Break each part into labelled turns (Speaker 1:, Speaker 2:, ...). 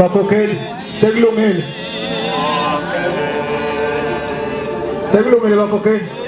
Speaker 1: Papokel, Seglumel. Seglumel, Papokel.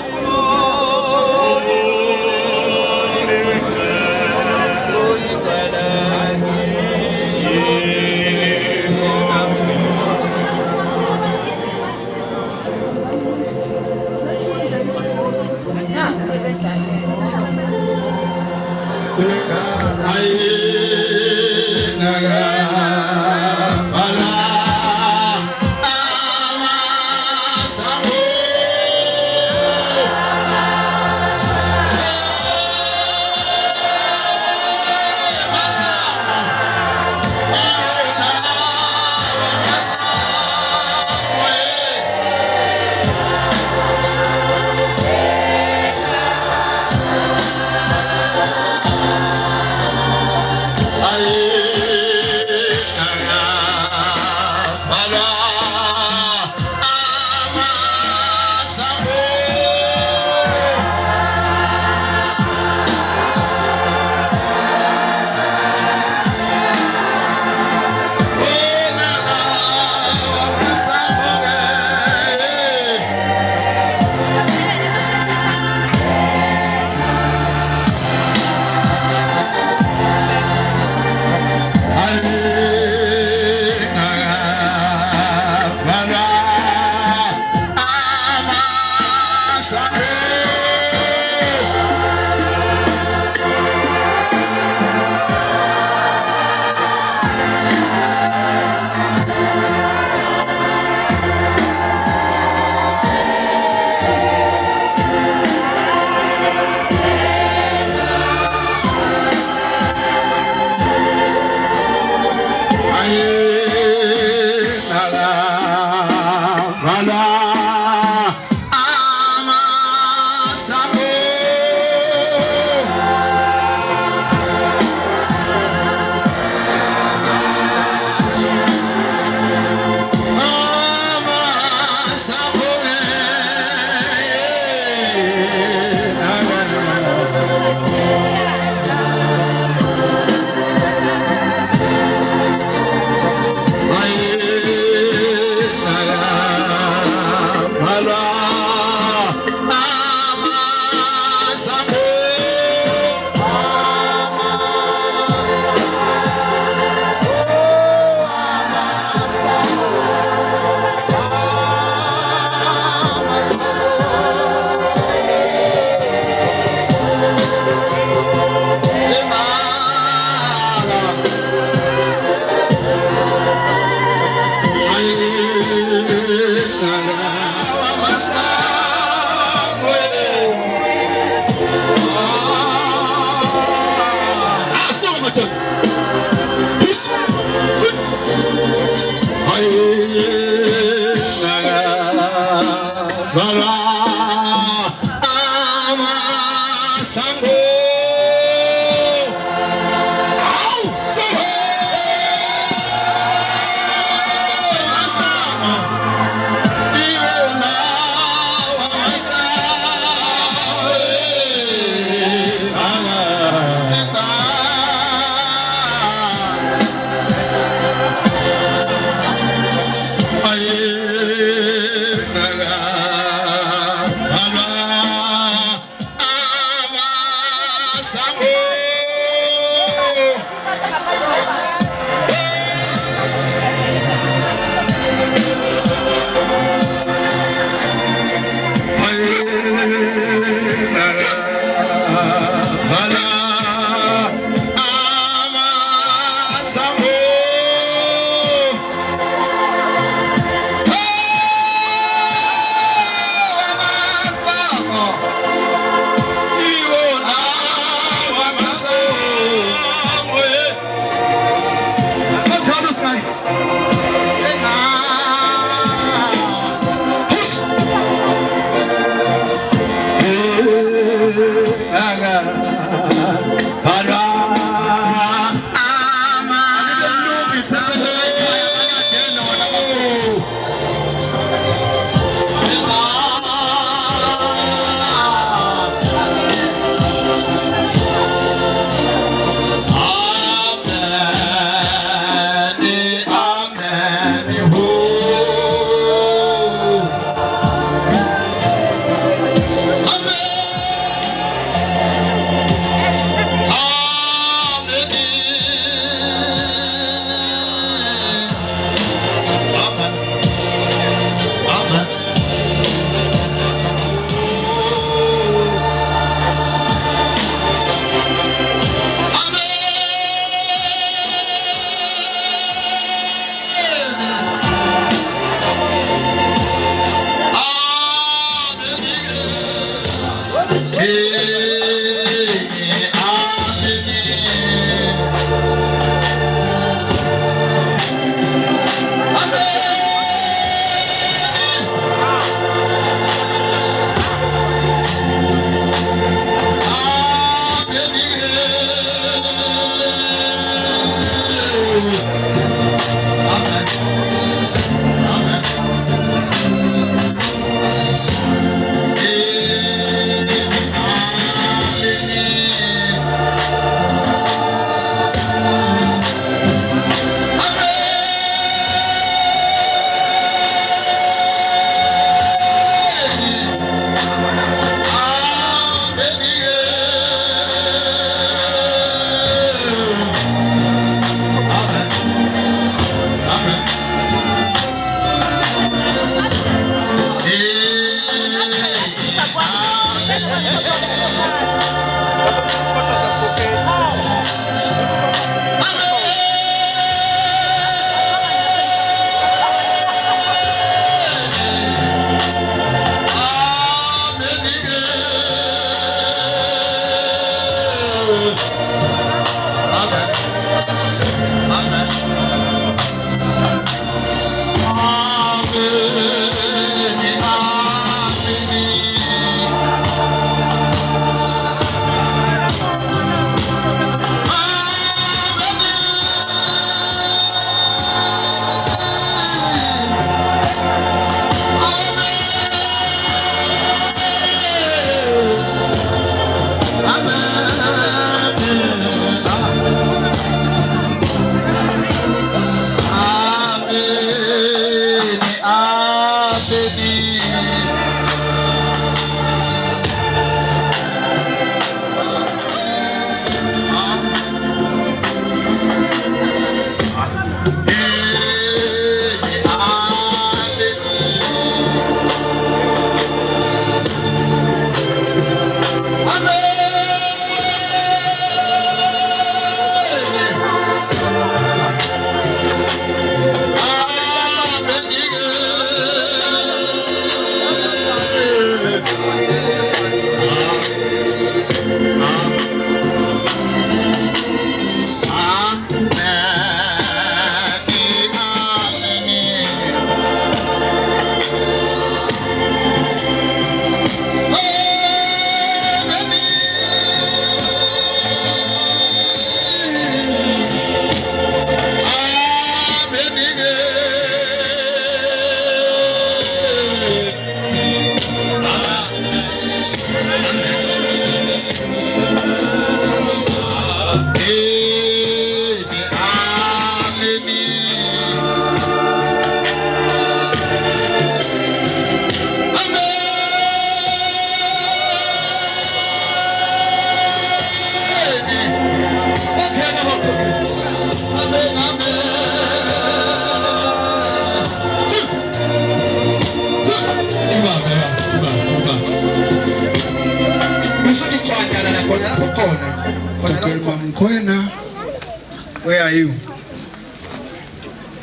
Speaker 2: Where are you?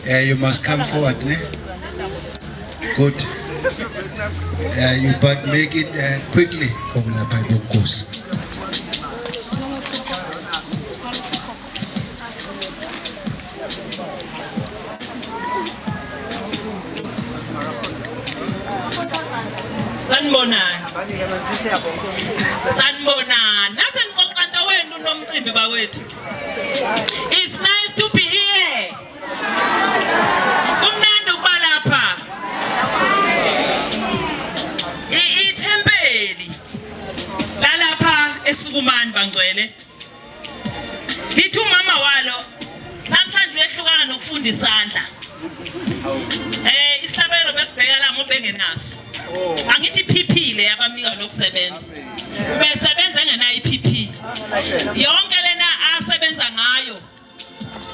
Speaker 2: You must come forward, ne? Good. You but make it quickly.
Speaker 3: It's nice to be here. Kumnandi ukuba lapha. Ithempeli lalapha eSukumani bangcwele. Lithi umama walo namhlanje uyehlukana nokufunda isandla. Isihlabelo besibheka la ngoba bengenaso. Angithi PP le abamnika lokusebenza. Besebenza ngenayo iPP. Yonke lena asebenza ngayo.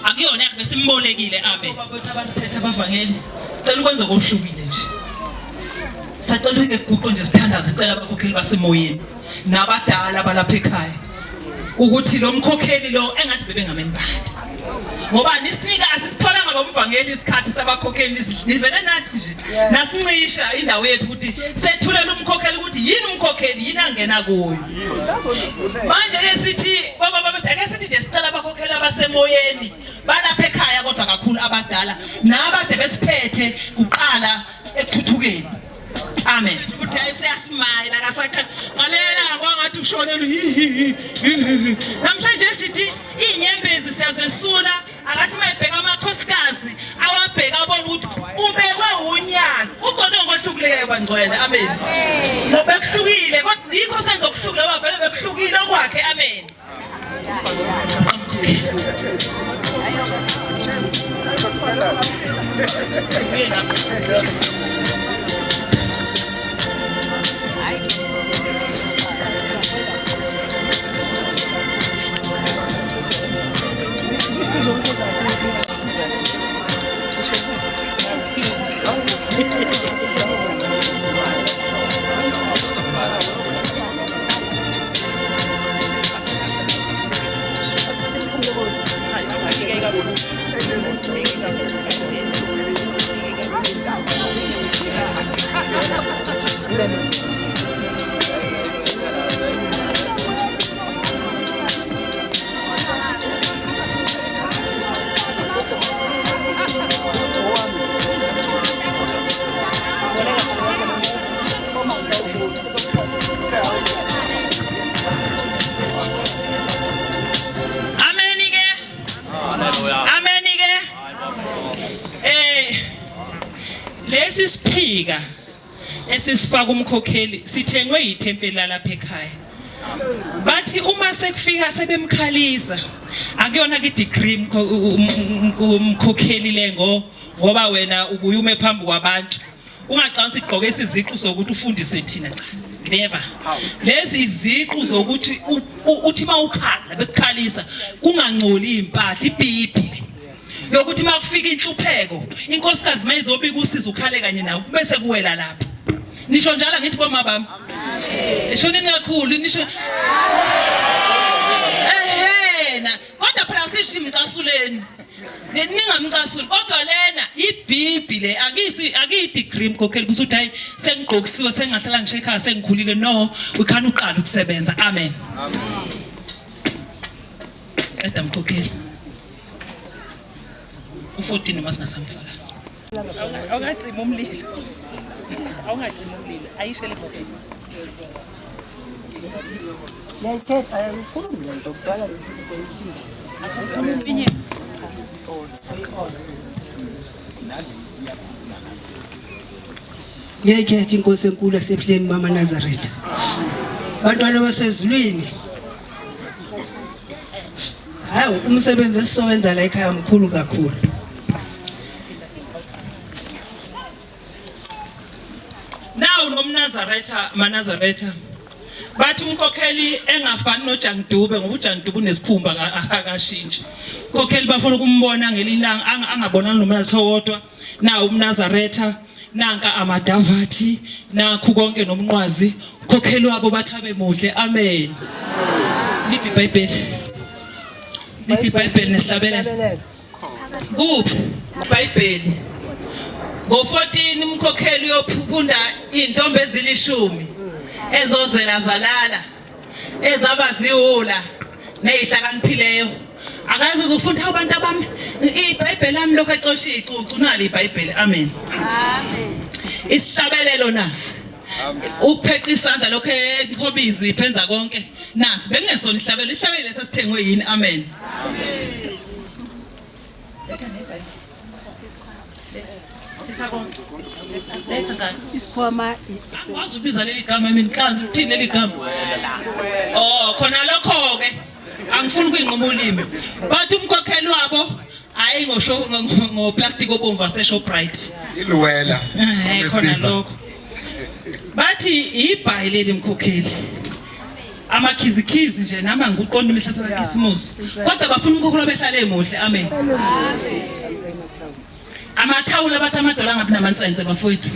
Speaker 3: Akuyona yakhe besimbolekile abe. Abantu abasiphethe abavangeli. Sicela ukwenza okuhlukile nje. Sacela ukuguqo nje sithandaza sicela abakhokheli basemoyeni nabadala balapha ekhaya. Ukuthi lo mkhokheli lo engathi bebengamembadi. Ngoba nisinika asisithola ngabomvangeli isikhathi sabakhokheli nivele nathi nje nasincisha indawo yethu ukuthi sethulela umkhokheli ukuthi yini umkhokheli yini angena kuyo manje ke sithi baba ake sithi nje sicela abakhokheli abasemoyeni balapha ekhaya kodwa kakhulu abadala nabade besiphethe kuqala ekuthuthukeni. Amen. Ukuthi ayiseyasimaya akasakha ngalela kwangathi ushonela namhlanje sithi inyembezi siyazesula akathi mayibheka amakhosikazi awabheka abona ukuthi ubekwe unyazi uqonde ngokuhlukile bangcwele. Amen. Ngoba ekuhlukile kodwa yikho senza ukuhlukile bavele bekuhlukile okwakhe. Amen. Lesi siphika esisifaka umkhokheli sithengwe yithempeli lapha ekhaya. Bathi uma sekufika sebemkhalisa akuyona ke degree umkhokheli lengo ngoba wena ubuyume phambi kwabantu ungacanga sigqoke isiziqu sokuthi ufundise thina cha. Never. Lezi iziqu zokuthi uthi mawukhala bekukhalisa kungangcoli impahla ibhibhile. Yokuthi makufika inhlupheko inkosikazi mayizobika usizo ukhale kanye nawe bese kuwela lapha. Nisho njalo ngithi bomama bami. Eshonini kakhulu nisho. Na kodwa phela sishi imcasuleni. Ningamcasuli kodwa lena ibhibhi le akiyi-degree mkhokheli kuthi uthi hayi sengigqokisiwe sengahlala ngisho ekhaya sengikhulile. No, ukhana uqala ukusebenza. Amen. Qeda mkhokheli. U14 masingasamfaka. Awungacima umlilo. Awungacima umlilo. Ayishele mkhokheli. Yayithetha yayikhuluma nto kuqala lethi.
Speaker 4: Ngiyayikhetha inkosi enkulu yasebuhleni mama Nazareth. Bantwana basezulwini. Hayi umsebenzi esizowenza la ekhaya mkhulu kakhulu.
Speaker 3: Now nomNazaretha maNazaretha. Bathi umkhokheli engafani noJangdube ngoba uJangdube unesikhumba akashintshi. Umkhokheli bafuna ukumbona ngelilanga angabonana noMnazaretha wodwa. Na umNazaretha nanka amadavathi nakho konke nomnqwazi umkhokheli wabo bathabe muhle. Amen. Libi iBhayibheli. liphi iBhayibheli nesihlabelelo kuphi iBhayibheli ngo-14 umkhokheli uyofunda intombi ezilishumi ezozela zalala ezaba ziwula nezihlakaniphileyo akaze uzufunda abantu abami iBhayibheli lami lokho ecosha icucu nali iBhayibheli amen isihlabelelo nasi ukupheqa isandla lokho echobizi phenza konke nasi bengesona ihlabelelo lesasithengwe yini amen
Speaker 4: isikhwama
Speaker 3: wazi ubiza leli gama mina kanzi uthini leli gama khona lokho ke angifuni ukuyinqoma ulimi bathi umkhokheli wabo hayi ngoplastic obomvu waseShoprite
Speaker 2: Iluwela
Speaker 3: khona lokho bathi iBhayibheli leli mkhokheli amakhizikizi nje nama nguqonda imihlahla kaKhisimusi kodwa bafuna umkhokheli behlale emuhle amen amathawula bathi amadola ngapi namansense bafowethu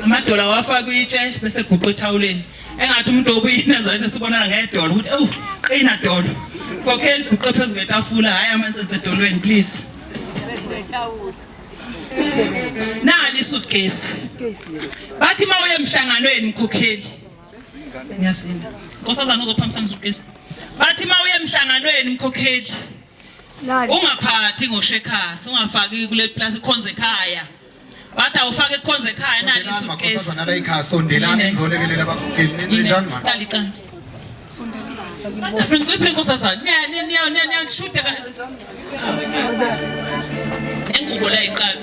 Speaker 3: amadola wafaka itshe bese guqa ethawuleni engathi umuntu obuyinazaretha sibonana ngedolo ukuthi qina dolo kokheli guqa phezulu kwetafula hayi amansense edolweni please nali suitcase bathi mawuye emhlanganweni mkhokheli ngiyasinda nkosazana uzophamisana suitcase bathi mawuye emhlanganweni mkhokheli ungaphathi ngoshekhasi ungafaki kule place ikhonze ekhaya bathi awufake ikhonze ekhaya nali suitcase
Speaker 2: nkosazana la ikhaya sondelana nizolekelela abakhokheli ninjani manje
Speaker 3: dali cansi ngiphi nkosazana niyashuda engubo la iqala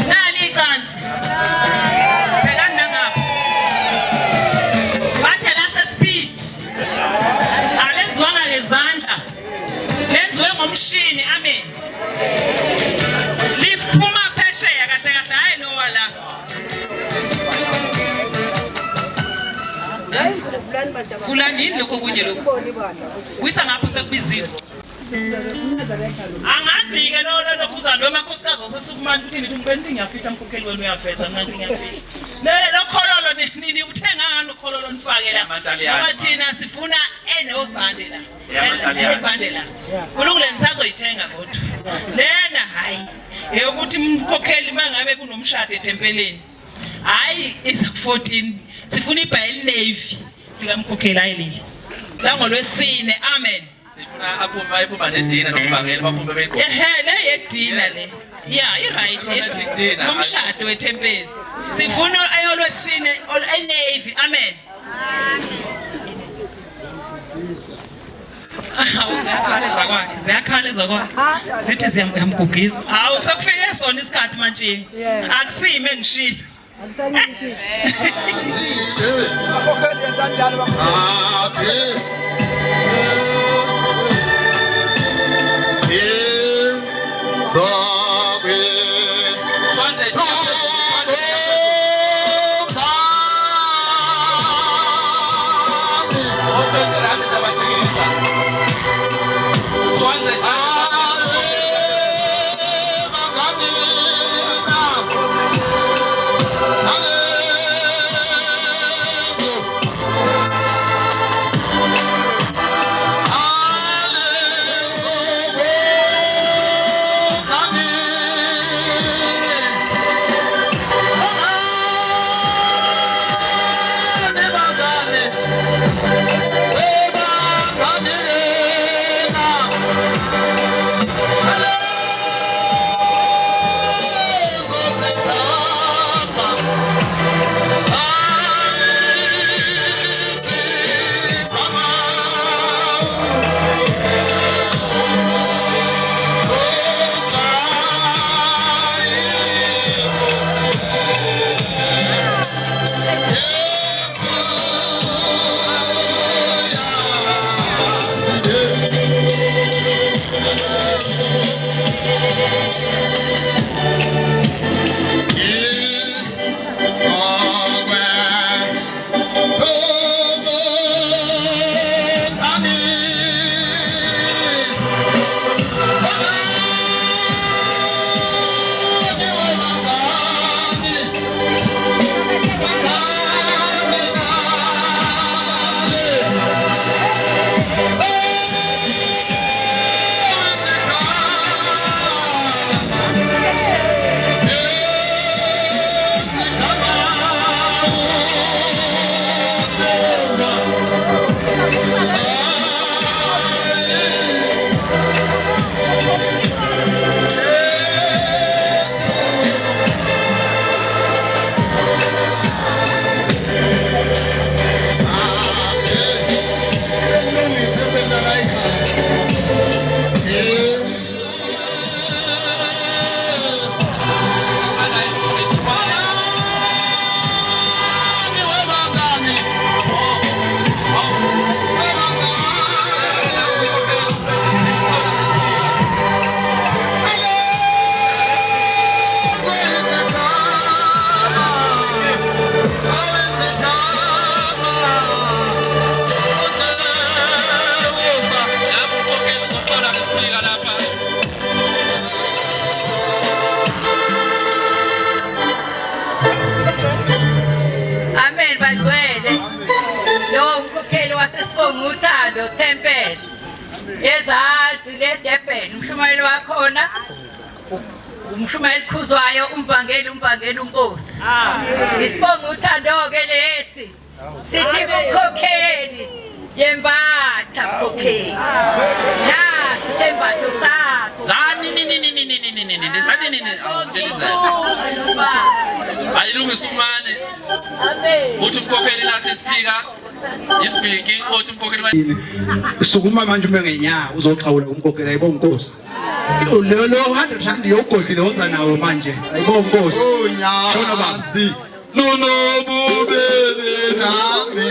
Speaker 3: nali icansi bhekani nangapha bathe lase-speed alenziwanga ngezandla lenziwe ngomshini amen liphuma phesheya kahle kahle hayi nowa la fulani yini lokho kunye lokho wisa ngapho sekubiziwe angazi-ke lobuza lo makhosikazi asesukumani ukuthi nithi umpenthi ngiyafihla mkhokheli wenu uyaveza mna nti ngiyafihla lokhololo nini uthenga ngani ukhololo nifakela ngoba thina sifuna enobhande la ebhande la kulungile nisazoyithenga kodwa lena hayi eyokuthi umkhokheli uma ngabe kunomshado etempeleni hayi isa-14 sifuna iBhayibheli Navy likamkhokheli ayileli langolwesine amen
Speaker 5: sifuna aphuma nedina nokuvangela baphume beqo
Speaker 3: le yedina le yeah i-right yedina nomshado wethempeli sifuna ayolwesine eNavy amen ziyakhaleza kwakhe zithi ziyamgugiza hawu sekufike sona isikhathi mantshini akusime ngishilo
Speaker 2: Amen.
Speaker 6: uThando Thempele ezazi le Durban umshumayeli wakhona umshumayeli Khuzwayo umvangeli uNkosi isibonga uThando ke lesi sithi ukhokheli yembatha mkhokheli nasi sembatho sakho
Speaker 5: zani ayilungisa umane uthi umkhokheli nasi isiphika isibhiki uthi umkhokheli
Speaker 2: sukuma manje umengenya uzoxawula umkhokheli ayibonga Nkosi lo 100 rand yogodlile oza nawo manje ayibonga Nkosi shona baba nonobubele nami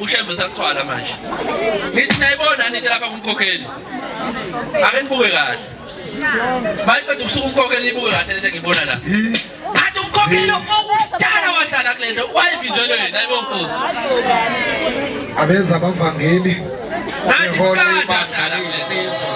Speaker 5: ushembe sathwala manje nithi nayibona into lapha kumkhokheli ake nibuke kahle bayiqeda usuku umkhokheli ibuke kahle lento ngibona la athi umkhokheli okudala wadala kulento wayivinjelweni ayibomfuzi
Speaker 7: abeza abavangeli
Speaker 5: nathi kadala kulento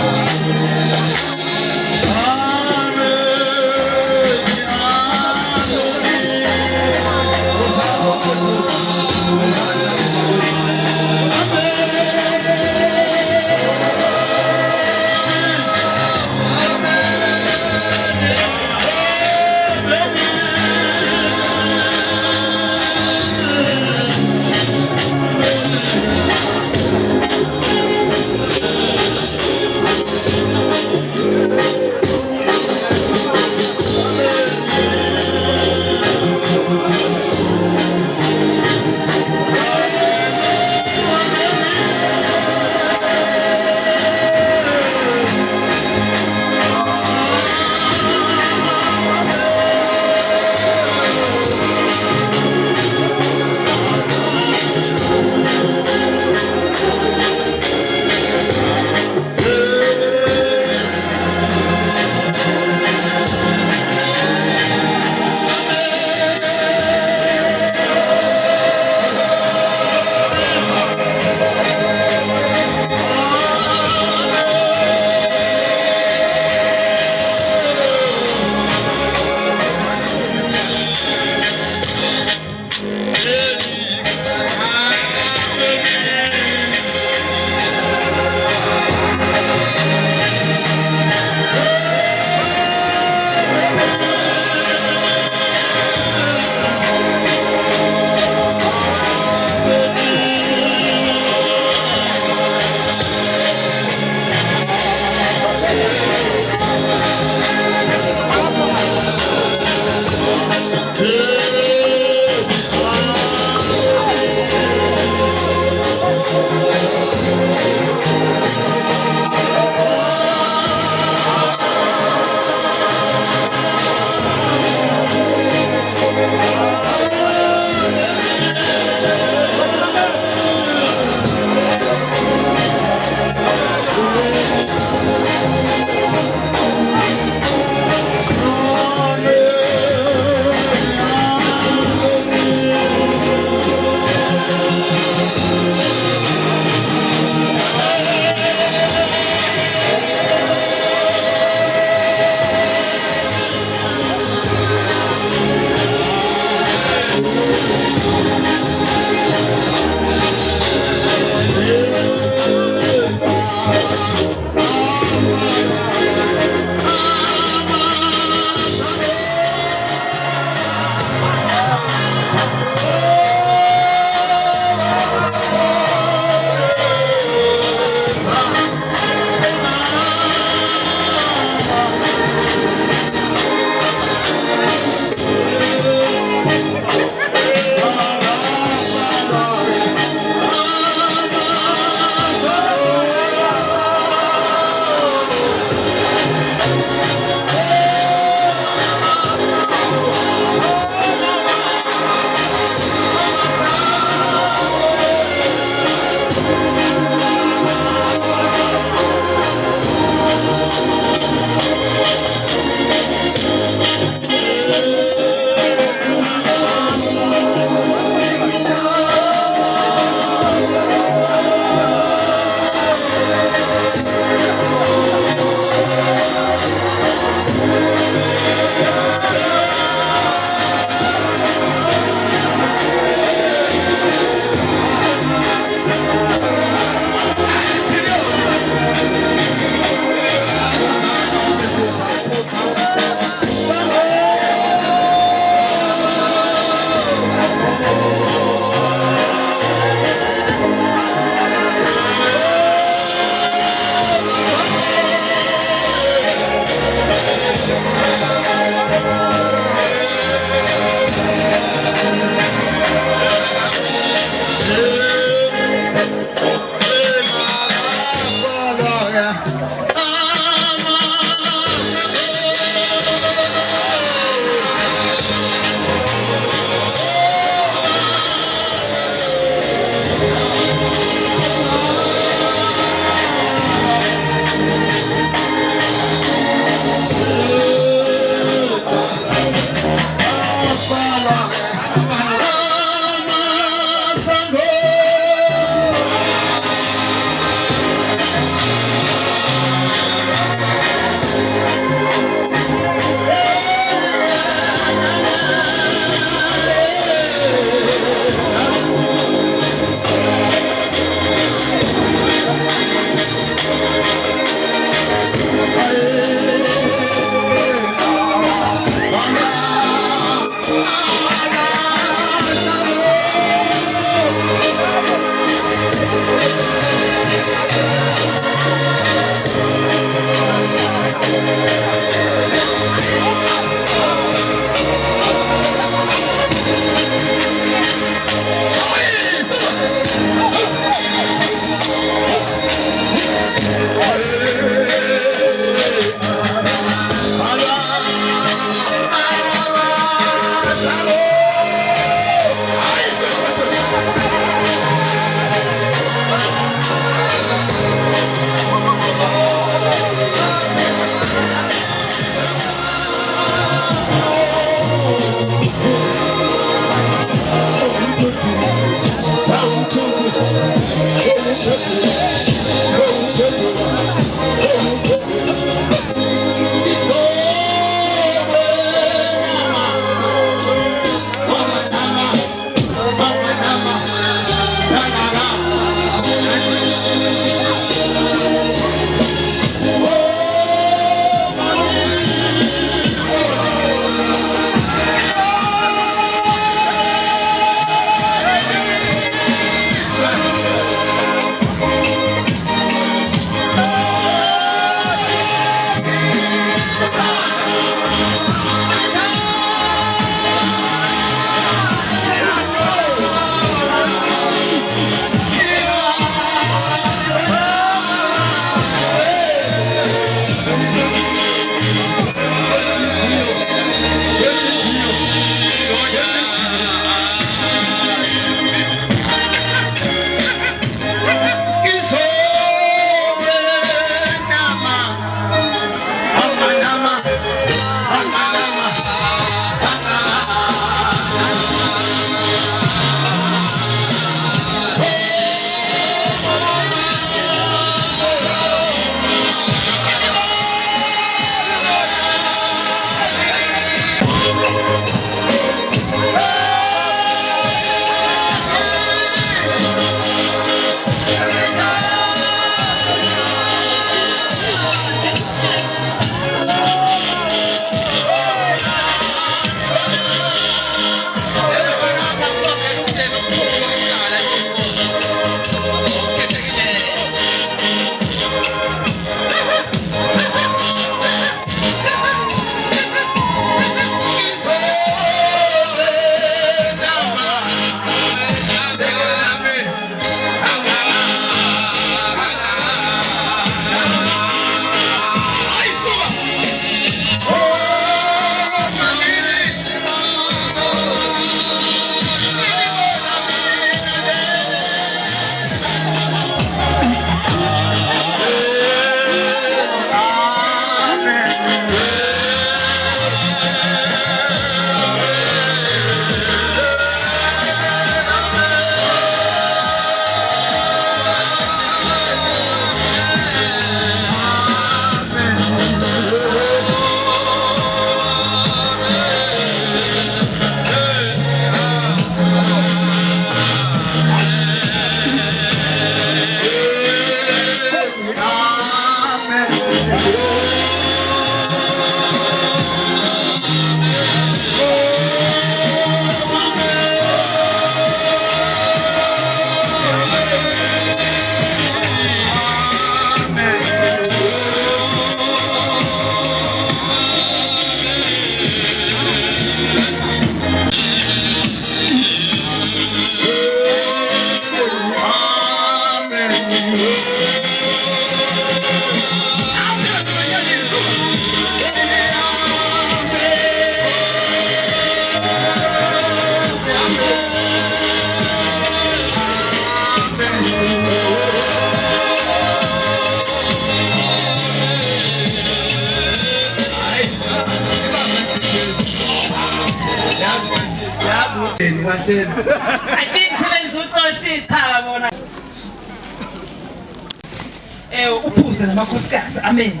Speaker 3: Uphuze namakhosikazi amen.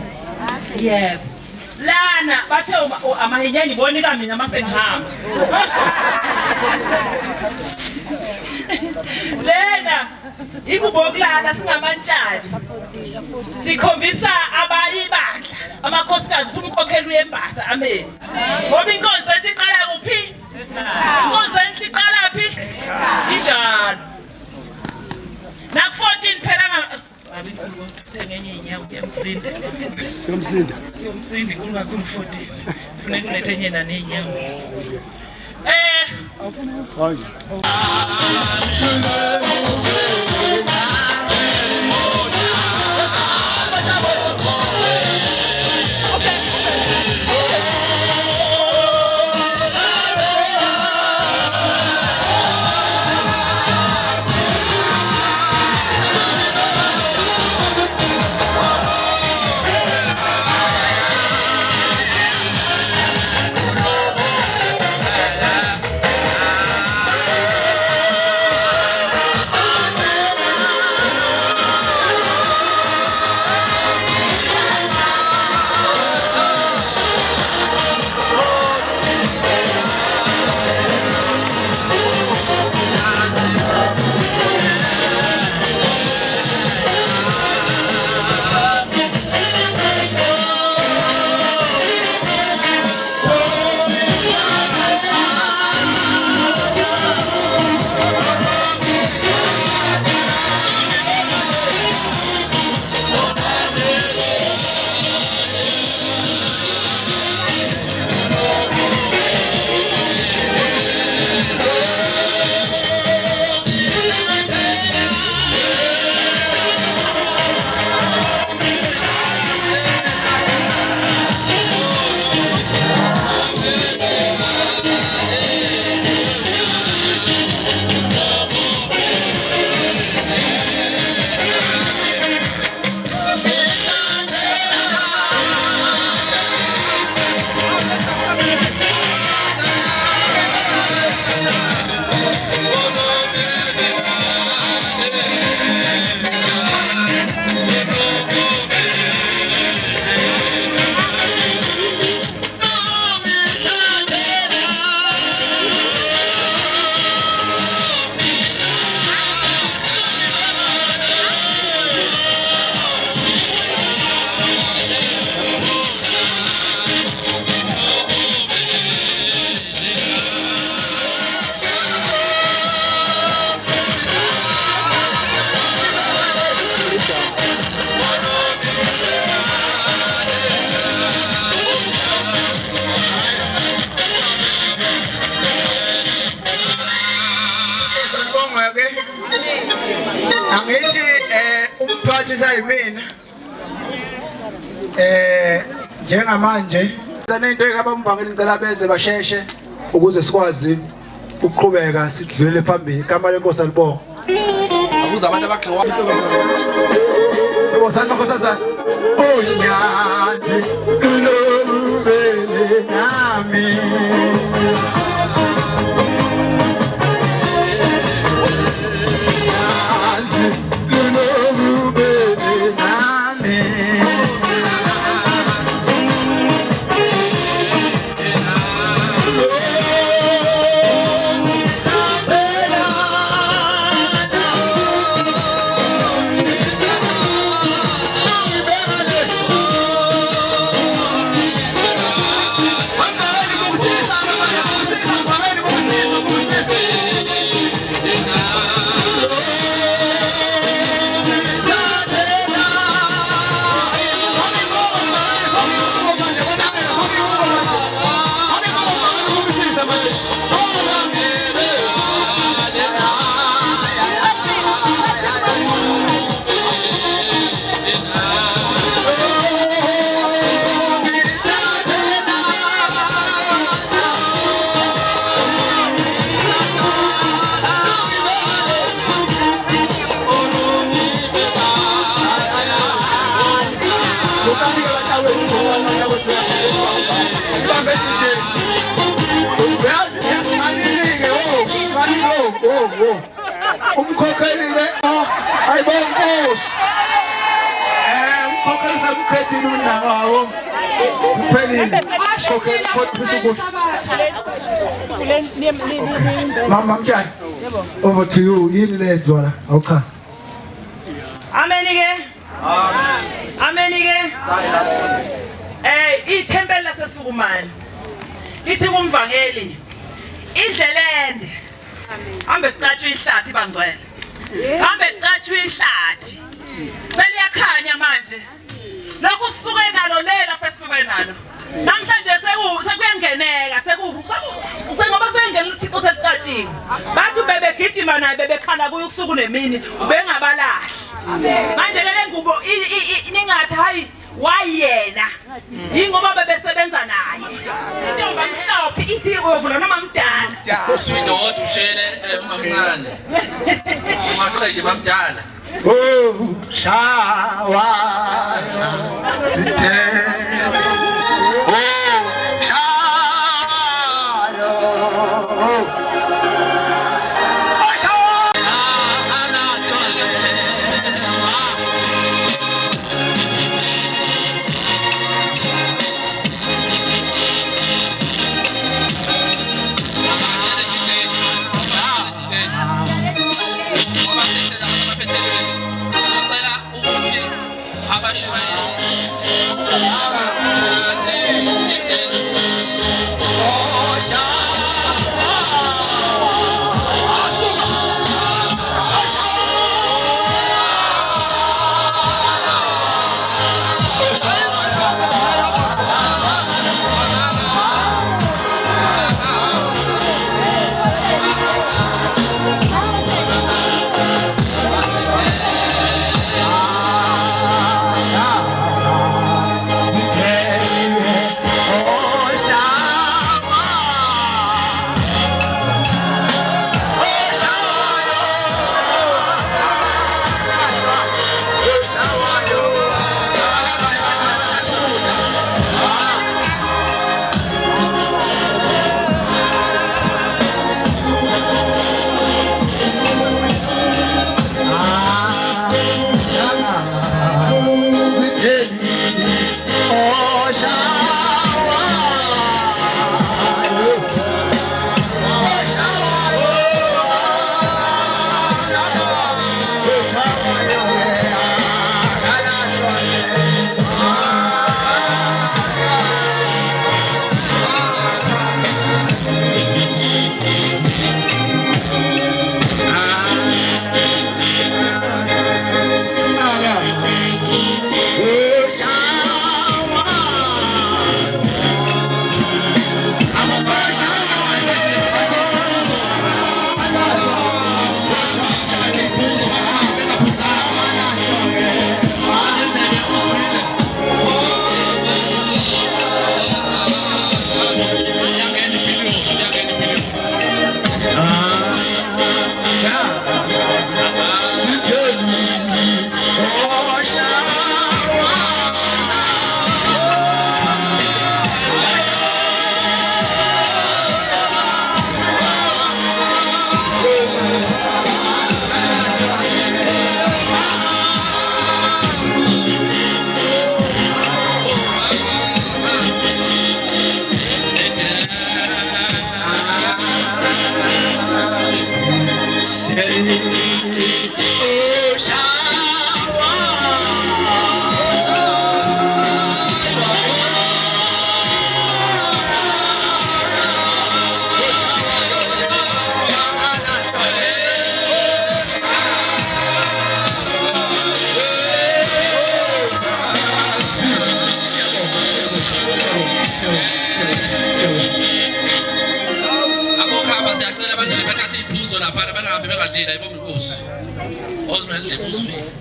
Speaker 3: Yebo. Lana bathe amahinyani bonika mina mase ngihamba. Lena ikubokulala singamantshali. Sikhombisa abayibandla amakhosikazi umkhokheli uyembatha amen. Ngoba inkonzo ethi iqala kuphi? Inkonzo ethi iqala phi? Injalo. Na 14 phela ngenye inyawo yomsinda. Yomsinda kungakhulu 14. Funeka ulethe enye nanenyawo. Awufuna.
Speaker 2: Angithi umphathi sayimina njengamanje sanento ekabamvangeli ngicela beze basheshe ukuze sikwazi ukuqhubeka sidlulele phambili igama lenkosi alibonga
Speaker 5: Akuza abantu abagxiwa
Speaker 2: Nkosana nkosazana Onyazi lobele nami nje. Uyazi manilike manilo. Umkhokheli ke ayibonkosi. Umkhokheli samkhethini unawo. Kuphelile. Okay, Mama Mjani. Over to you. Yini lezwa la? Awuchaza.
Speaker 3: Amenike. Amenike. Ithempeli laseSukumane. Lithi kumvangeli. Indlela ende. Hambe kucatshwe ihlathi bangcwele. Hambe kucatshwe ihlathi. Seliyakhanya manje. Lokhu sisuke nalo lela phesisuke nalo. Namhlanje sekuyangeneka sengoba sengena uThixo selicatshiwe. Bathi bebegijima naye bebekhala kuye usuku nemini ubengabalahli. Manje lele ngubo ningathi hayi wayena. Ingoba bebesebenza naye. Intombi amhlophe ithi ovula noma mdala.
Speaker 5: Usuyidoda ushele umamncane. Umaqedi mamdala.
Speaker 2: Oh, shawa. Sithe.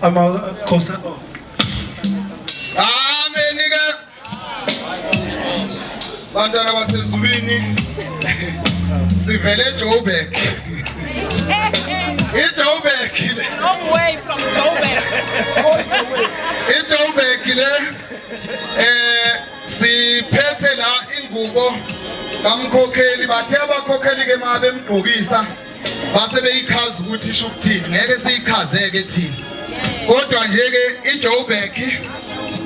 Speaker 2: Amakhosi. Amen ke. Bantwana basezulwini sivele eJoburg. eJoburg.
Speaker 3: Long way from Joburg.
Speaker 2: eJoburg le siphethe la
Speaker 7: ingubo kamkhokheli bathe abakhokheli ke mabe emgqokisa base beyichaza ukuthi isho ukuthini ngeke siyichazeke thina kodwa nje ke iJoburg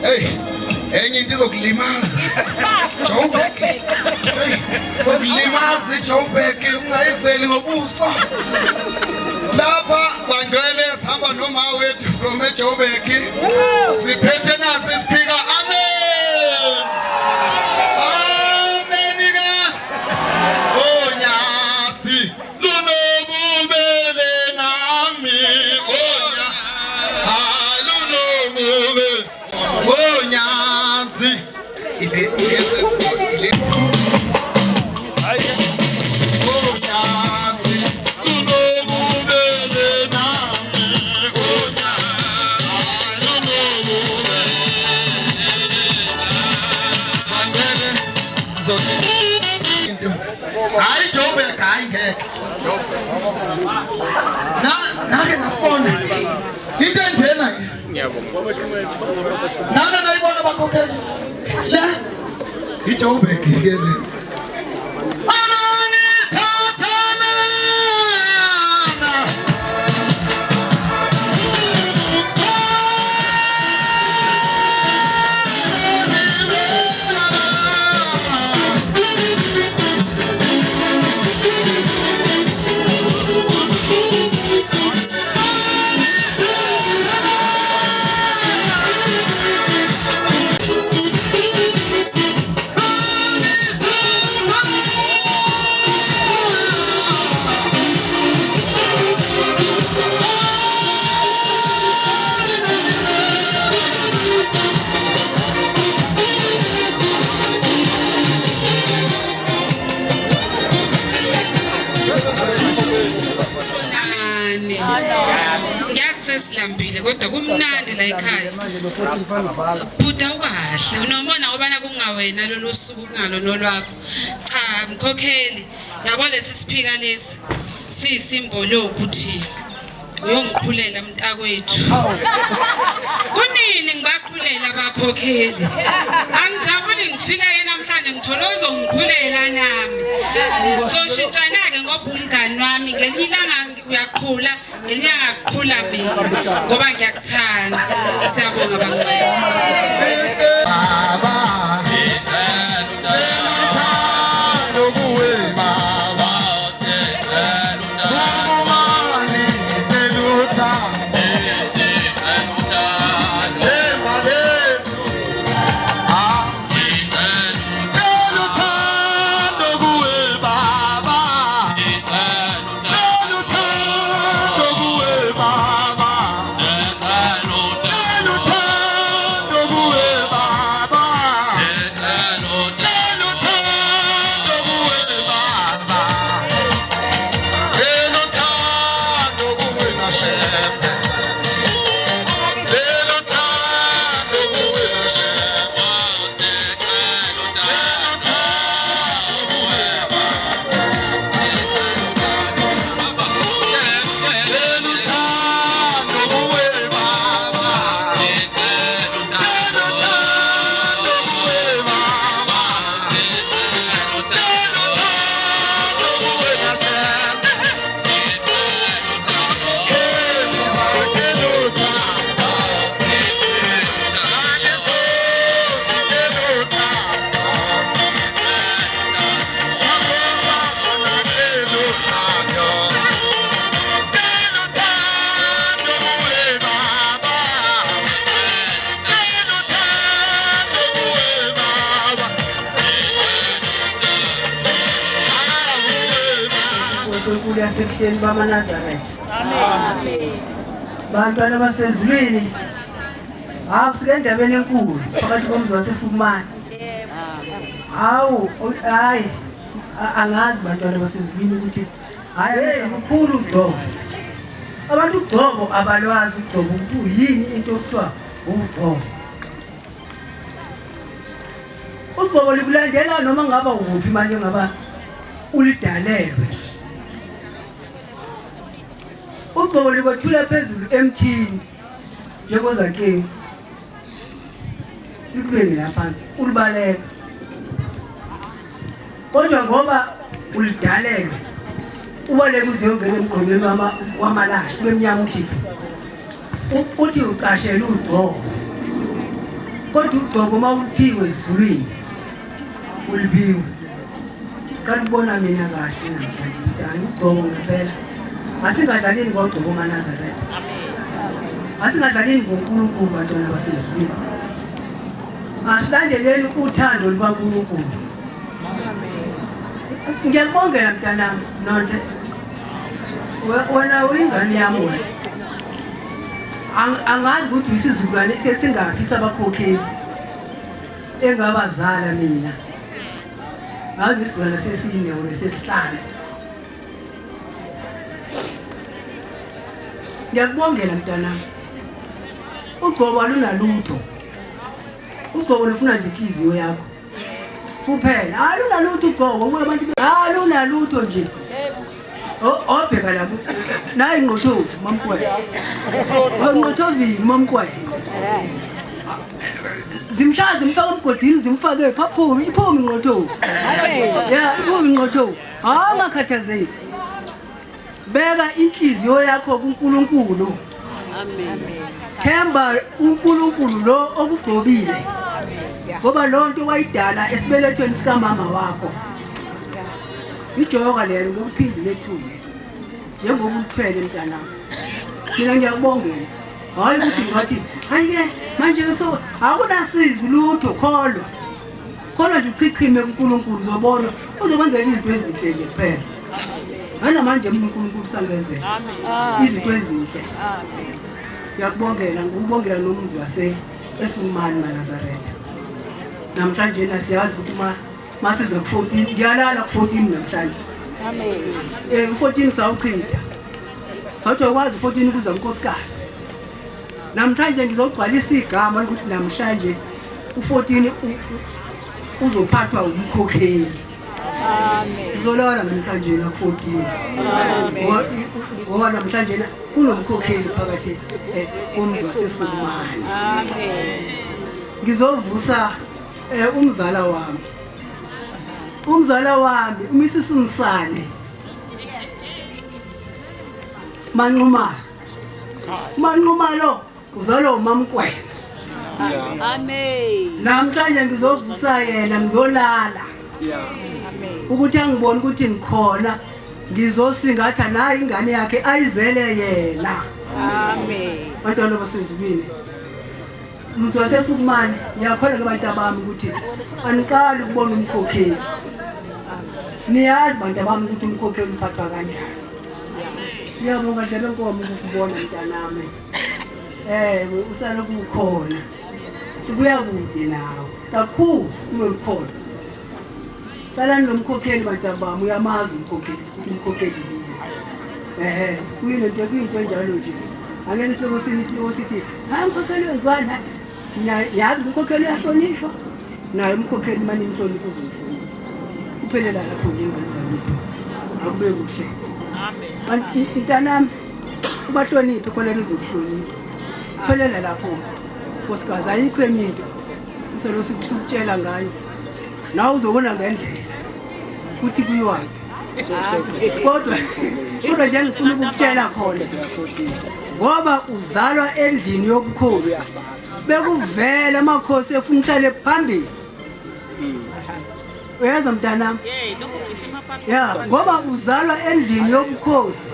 Speaker 7: hey enye into izokulimaza Joburg hey ukulimaza iJoburg ungayizeli ngobuso lapha bangcwele sihamba noma wethu from eJoburg siphethe nasi isiphika amen amen oh nyasi lunomubele nami lunomubele oh nyasi ile hayi Joburg hayi ngeke nake nasibona into enjena nana nayibona bakhokheli la iJoburg ke le
Speaker 8: Ngiyasesilambile kodwa kumnandi la ekhaya. Buda ubahle unomona ubana kungawena lolu suku kungalo nolwakho. Cha mkhokheli yabo lesi siphika lesi siyisimbolo ukuthi uyongiqhulela mntakwethu. Kunini ngibaqhulela abakhokheli. Angijabuli ngifika ke namhlanje ngithola uzongiqhulela nami. Soshintana ke ngoba umngani wami ngelinye ilanga uyaqhula ngelinye akuqhula mina ngoba ngiyakuthanda. Siyabonga bangcwele.
Speaker 4: Yasekuseni bamaNazaretha. Amen. Bantwana basezulwini. Sike endabeni enkulu phakathi komzi waseSukumane. Hawu hayi angazi bantwana basezulwini ukuthi hayi ukukhulu ugcobo. Abantu ugcobo abalwazi ugcobo ukuthi yini into okuthiwa ugcobo. Ugcobo likulandela noma ngaba uphi manje ngaba ulidalelwe. Ugcobo likothula phezulu emthini njengoZakheni likubeni lapha ulibaleka kodwa ngoba ulidalelwe ubaleke uziyongena emgqongeni wamalahle bemnyama uthi ucashela ugcobo kodwa ugcobo uma uphiwe ezulwini uliphiwe kanti ubona mina kahle namhlanje ugcobo ngempela asingadlalini ngogcobo uManazaretha asingadlalini ngoNkulunkulu bantwana basezulwini asilandeleni uthando lukaNkulunkulu. Ngiyakubongela mntanami Nonhle wena uyingane yami wena angazi ukuthi isizukulwane sesingaphi sabakhokheli engabazala mina ngazi isizukulwane sesine or sesihlanu. Ngiyakubongela mntanami ugcobo alunalutho ugcobo lufuna nje inhliziyo yakho kuphela alunalutho ugcobo kuba abantu alunalutho nje obheka lapho nayi ngqothovu mamkwele ngqothovi mamkwele zimshaza zimfaka emgodini zimfake iphume ingqothovu ya iphume ingqothovu angakhathazeki beka inhliziyo yakho kuNkulunkulu. Amen. Themba uNkulunkulu lo okugcobile ngoba lonto wayidala esibelethweni sika mama wakho ijoka lelo ngokuphindile ethule njengoba uthwele mntanami. Mina ngiyakubongela hayi ukuthi ngathi hayike manje so akunasizi lutho kholwa nje uchichime kuNkulunkulu uzobona uzokwenzela izinto ezinhle nje kuphela. Ngana manje uNkulunkulu sangenzela izinto ezinhle. Ngiyakubongela ngikubongela nomuzi wase eSulumane Manazaretha. Namhlanje nasiyazi ukuthi masiza ku14 ngiyalala ku14 namhlanje. Amen. U14 sawuchitha. Sathi ukwazi u14 kuza unkosikazi. Namhlanje ngizogcwalisa igama ukuthi namhlanje u14 uzophathwa umkhokheli. Amen. Ngizolala namhlanje na ku14. Amen. Ngoba namhlanje kunomkhokheli phakathi komzi waseSulumane. Amen. Ngizovusa umzala wami uMisisi Msane Manquma lo uzalo uMamkwele. Amen. Namhlanje ngizovusa yena ngizolala. Amen. Ukuthi angibone ukuthi ngikhona ngizosingatha naye ingane yakhe ayizele yena. Amen. Bantwana basezulwini umuntu waseSulumane ngiyakholwa kubantu abami ukuthi aniqali ukubona umkhokheli. Niyazi bantu abami ukuthi umkhokheli uphathwa kanjani. Ngiyabonga nje benkomo ukubona mntanami. Usaloku ukhona. Sibuya kude nawe. Kakhulu ukhona. Qalani nomkhokheli bantu abami uyamazi umkhokheli. Kuyinto enjalo nje. Angeke sihloko sithi hayi umkhokheli wenzwana. Yazi umkhokheli uyahlonishwa. Naye umkhokheli manje inhlonipho uzomhlonipha. Kuphelela lapho njengani akube kuhle. Amen. Mntanami ubahloniphe khona bezokuhlonipha. Kuphelela lapho nkosikazi ayikho enye into iselo sikutshela ngayo. Nawe uzobona ngendlela ukuthi kuyiwani. Kodwa nje ngifuna ukukutshela khona ngoba uzalwa endlini yobukhosi bekuvela amakhosi efuna uhlale phambili. Uyazi mntanami? Ngoba uzalwa endlini yobukhosi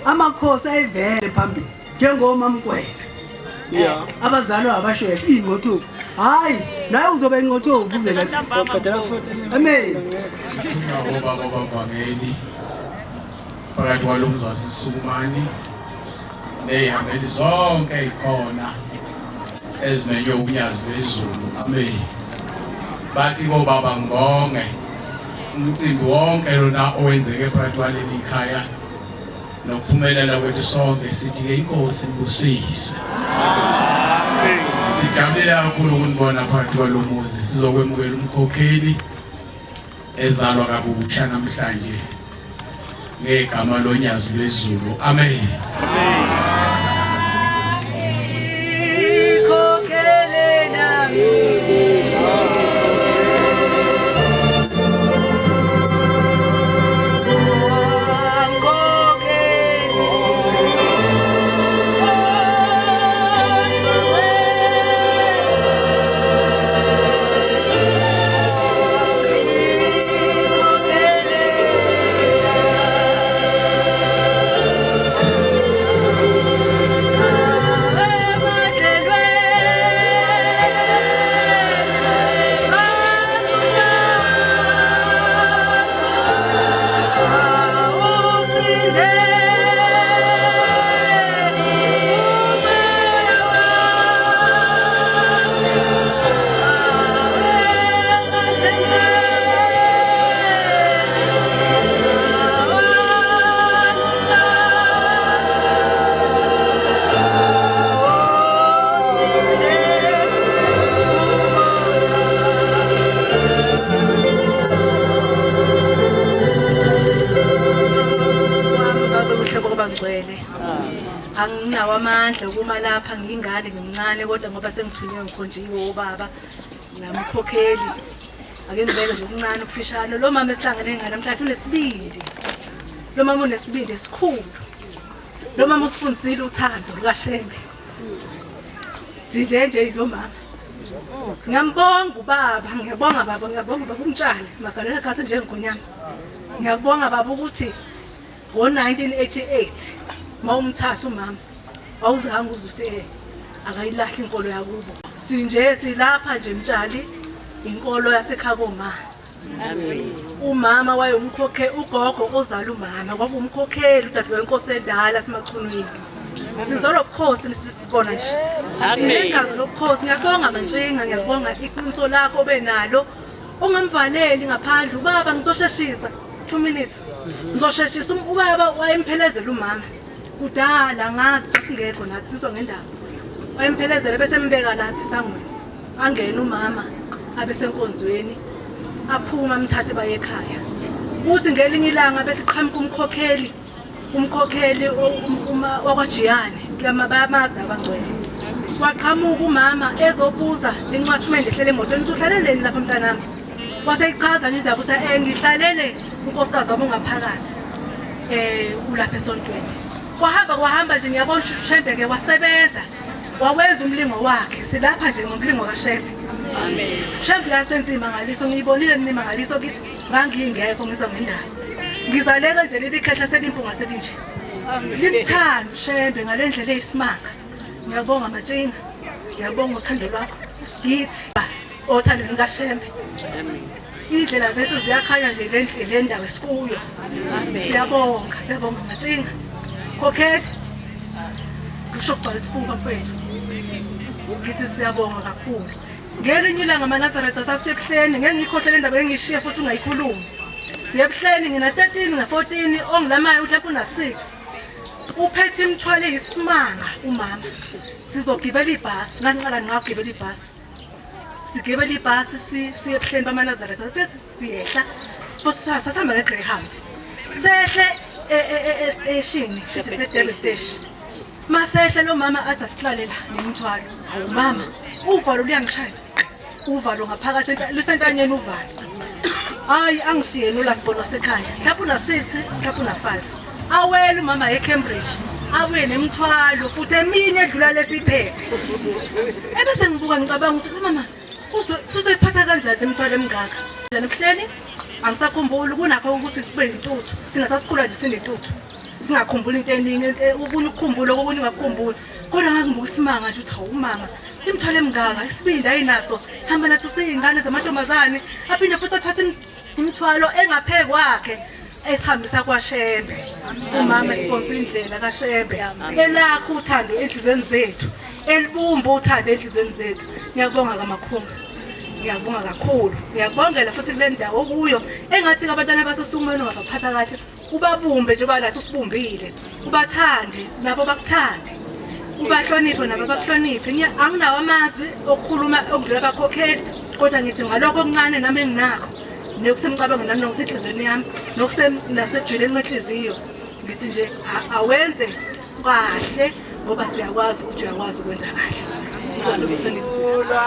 Speaker 4: amakhosi ayivele phambili njengoMamkwele. Abazalwa abasheshe ingqothovu. Hayi naye uzobe ingqothovu uzela siqedela ku14. Amen.
Speaker 1: Ngoba bavangeli phakathi kwalomzi waseSulumane neyihambeli zonke ikhona ezimenywe ubunyazi bezulu. Amen. Bathi bobaba ngibonge umcimbi wonke lona owenzeke phakathi kwaleli khaya nokuphumelela kwethu sonke sithi inkosi ibusise. Amen. Sijabulela kakhulu ukunibona phakathi kwalomuzi sizokwemukela umkhokheli ezalwa kabusha namhlanje ngegama lonyazi lwezulu. Amen.
Speaker 6: Ikhokhele nami
Speaker 9: anginawo amandla ukuma lapha ngingane ngimncane kodwa ngoba sengithunywe ngikhonjiwe obaba namkhokheli ake ngibeke nje okuncane ukufishane lo mama esihlangene ngaye namhlanje unesibindi lo mama unesibindi esikhulu lo mama usifundisile uthando lukaShembe sinjenje lo mama ngiyambonga ubaba ngiyabonga baba umtshali magalela khasi njengonyama ngiyabonga baba ukuthi ngo1988 mawumthatha umama awuzange uzuthi akayilahla inkolo yakubo sinje silapha nje mtshali inkolo yaseKhakoma amen umama wayomkhokhe ugogo ozala umama kwakumkhokheli udade wenkosi endala simachunwini sizolo bukhosi sisibona nje amen ngazi lokhosi ngiyabonga mantshinga ngiyabonga iqiniso lakho benalo ungamvaleli ngaphandle ubaba ngizosheshisa 2 minutes ngizosheshisa ubaba wayemphelezela umama kudala ngazi sasingekho nathi sizwa ngendaba wayemphelezela bese mbeka lapha isangweni angena umama abesenkonzweni aphuma amthathe baye ekhaya uthi ngelinye ilanga bese qhamuka umkhokheli wakwaJiyane kuyamabamaza abangcwele waqhamuka umama ezobuza incwasimende ehlele emotweni uthi uhlaleleni lapha mntanami waseyichaza nje indaba ukuthi ngihlalele unkosikazi wami ungaphakathi ulapha esontweni kwahamba nje ngiyabona uShembe ke wasebenza wawenza umlingo wakhe silapha nje ngomlingo kaShembe amen Shembe yasenzima ngaliso ngiyibonile nima ngaliso kithi ngangingekho ngizwa ngendaba ngizaleka nje leli khehla selimpunga selinje limthanda Shembe ngalendlela eyisimanga ngiyabonga Matshinga ngiyabonga uthando lwakho ngithi othando likaShembe amen indlela zethu ziyakhanya nje le ndawo esikuyo siyabonga Matshinga khokheli kusho ukubhala isifungo mfethu ngithi siyabonga kakhulu ngelinye ilanga amaNazaretha sasebuhleni ngeke ngikhohlele indaba engishiya futhi ungayikhulumi siyebuhleni ngina 13 na 14 ongilamayo uhlapha una 6 uphethe imithwalo eyisimanga umama sizogibela ibhasi nganqala ngagibela ibhasi sigibela ibhasi siyebuhleni bamaNazaretha bese siyehla futhi sasihamba ngeGreyhound sehle station futhi sedebe station masehle lo mama athi asihlalela nemithwalo hawu mama uvalo luyangishaya uvalo ngaphakathi lusentanyeni uvalo hayi angisiyeni ulasibona sekhaya mhlawumbe una 6 mhlawumbe una 5 awela umama eCambridge abuye nemithwalo futhi eminye edlula lesiphethe ebese ngibuka ngicabanga ukuthi mama sizoyiphatha kanjani imithwalo emingaka njani ebuhleni angisakhumbuli kunakho ukuthi kube intuthu thina sasikhula nje sinentuthu singakhumbuli into eningi ubuni ukukhumbula okubuni ungakukhumbula kodwa ngakubuka isimanga nje uthi hawu mama imithwalo emingaka isibindi ayinaso hamba nathi siyingane zamantombazane aphinde futhi athathe imithwalo engaphe kwakhe esihambisa kwaShembe umama esponsa indlela kaShembe elakho uthando enhlizweni zethu elibumba uthando enhlizweni zethu ngiyabonga kamakhulu ngiyabonga kakhulu ngiyabongela futhi kule ndawo kuyo engathi abantwana basesukumeni ungabaphatha kahle ubabumbe nje balathi usibumbile ubathande nabo bakuthande ubahloniphe nabo bakuhloniphe anginawo amazwi okukhuluma okudlula bakhokheli kodwa ngithi ngalokho okuncane nami enginakho nekusemcabango nami ngisenhlizweni yami nokusenasejuleni wenhliziyo ngithi nje awenze kahle ngoba siyakwazi ukuthi uyakwazi ukwenza kahle inkosi ukusenikuzwa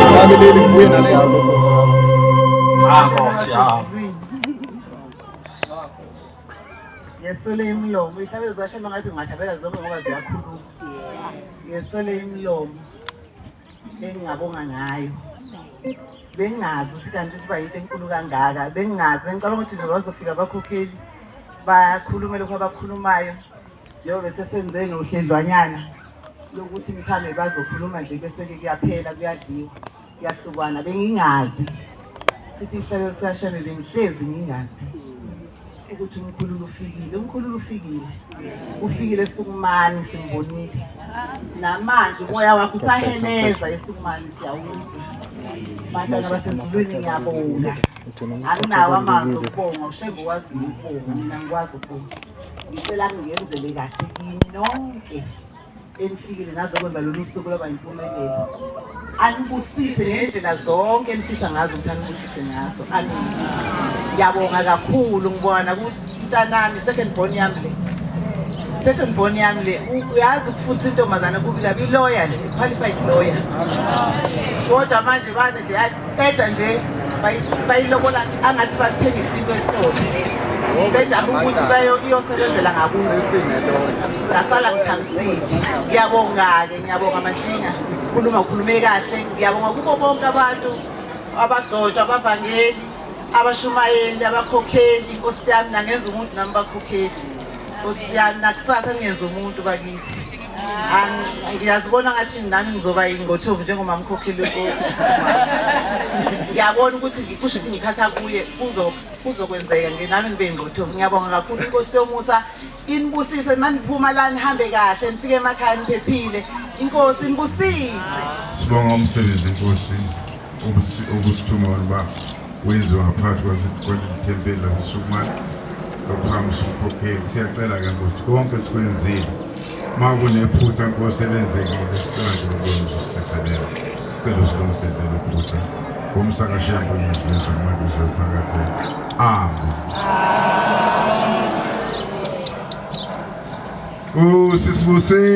Speaker 10: Ngisalelele ngibuye nale yakho.
Speaker 11: Yesole imlomo, ihlabe zashema ngathi ungahlabela zonke ngoba ziyakhuluma. Yesole imlomo engingabonga ngayo. Bengazi ukuthi kanti kuba yinto enkulu kangaka, bengazi ngicela ukuthi nje bazofika abakhokheli bakhulume lokho abakhulumayo. Njengoba sesenze nohlendlwanyana lokuthi mhlawumbe bazokhuluma nje bese kuyaphela kuyadliwa kuyahlukwana bengingazi sithi ihlelo siyashame bengihlezi ngingazi ukuthi umkhululu ufikile esukumani simbonile namanje umoya wakho usaheleza esukumani siyawuzwa bantwana basezulwini ngiyabonga anginawo amazwi okubonga ushembe waziyo ukubonga mina ngikwazi ukubonga ngicela ngiyenzele kahle kini nonke enifikile nazokwenza lolu suku loba impumelelo anibusise ngendlela zonke enifisa ngazo ukuthi anibusise ngazo ngiyabonga kakhulu ngibona kuNtanani second born yami le uyazi ukufuthi intombazana kubika lawyer le qualified lawyer kodwa manje bane nje aqeda nje bayilobola angathi bathengisa into esitolo bejaba ukuthi iyosebenzela ngakubo ngasala ngikhamisile ngiyabonga-ke ngiyabonga Mashinga ukhulume kahle ngiyabonga kubo bonke abantu abagcotshwa abavangeli abashumayeli abakhokheli inkosi yami nangenza umuntu nami bakhokheli inkosi yami nakusasa ningenza umuntu bakithi ngiyazibona ngathi nami ngizoba ingothovu njengoma mkhokheli ngiyabona ukuthi kusho ukuthi ngithatha kuye kuzokwenzeka nami ngibe ingothovu ngiyabonga kakhulu inkosi yomusa inibusise maniphuma la nihambe kahle nifike emakhaya niphephile inkosi inibusise
Speaker 12: sibonga umsebenzi inkosi obusithuma wona wenziwa ngaphakathi kwethempeli laseSukumane lokuphakamisa umkhokheli siyacela ke ukuthi konke sikwenzile ma kunephutha nkosi elenzekile sicela nje ukubonisa usithethelele sicela usilungiselele iphutha ngomsakashembo yezizwe manje uzophakathi amen usisibusise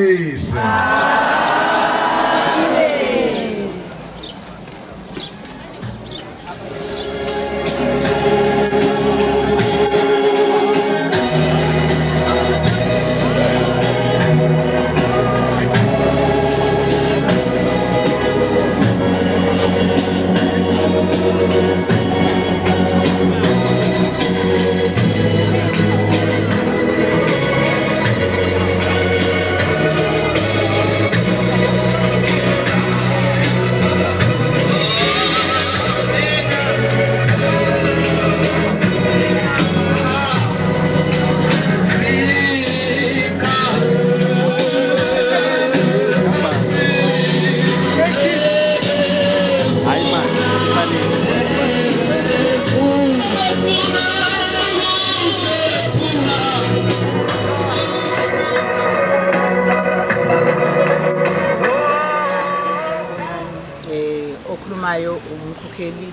Speaker 11: okhulumayo umkhokheli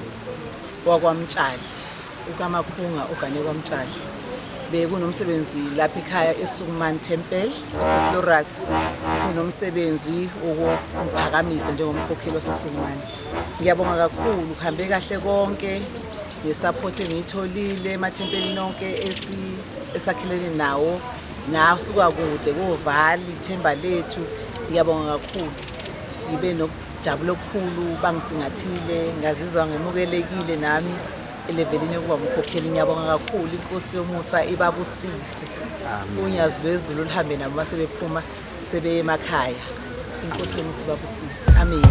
Speaker 11: wakwaMtshali ukaMakhunga ogane kwaMtshali bekunomsebenzi lapha ekhaya eSukumane Temple Florus kunomsebenzi wokumphakamisa njengomkhokheli waseSukumane ngiyabonga kakhulu kuhambe kahle konke ngesupport engiyitholile emathempelini onke esakhilene nawo nasuka kude koVali ithemba lethu ngiyabonga kakhulu ngibe nokujabula okukhulu bangisingathile ngazizwa ngemukelekile nami elevelini yokuba umkhokheli ngiyabonga kakhulu inkosi yomusa ibabusise unyazi lwezulu lihambe nabo basebephuma sebeye emakhaya inkosi yomusa ibabusise amen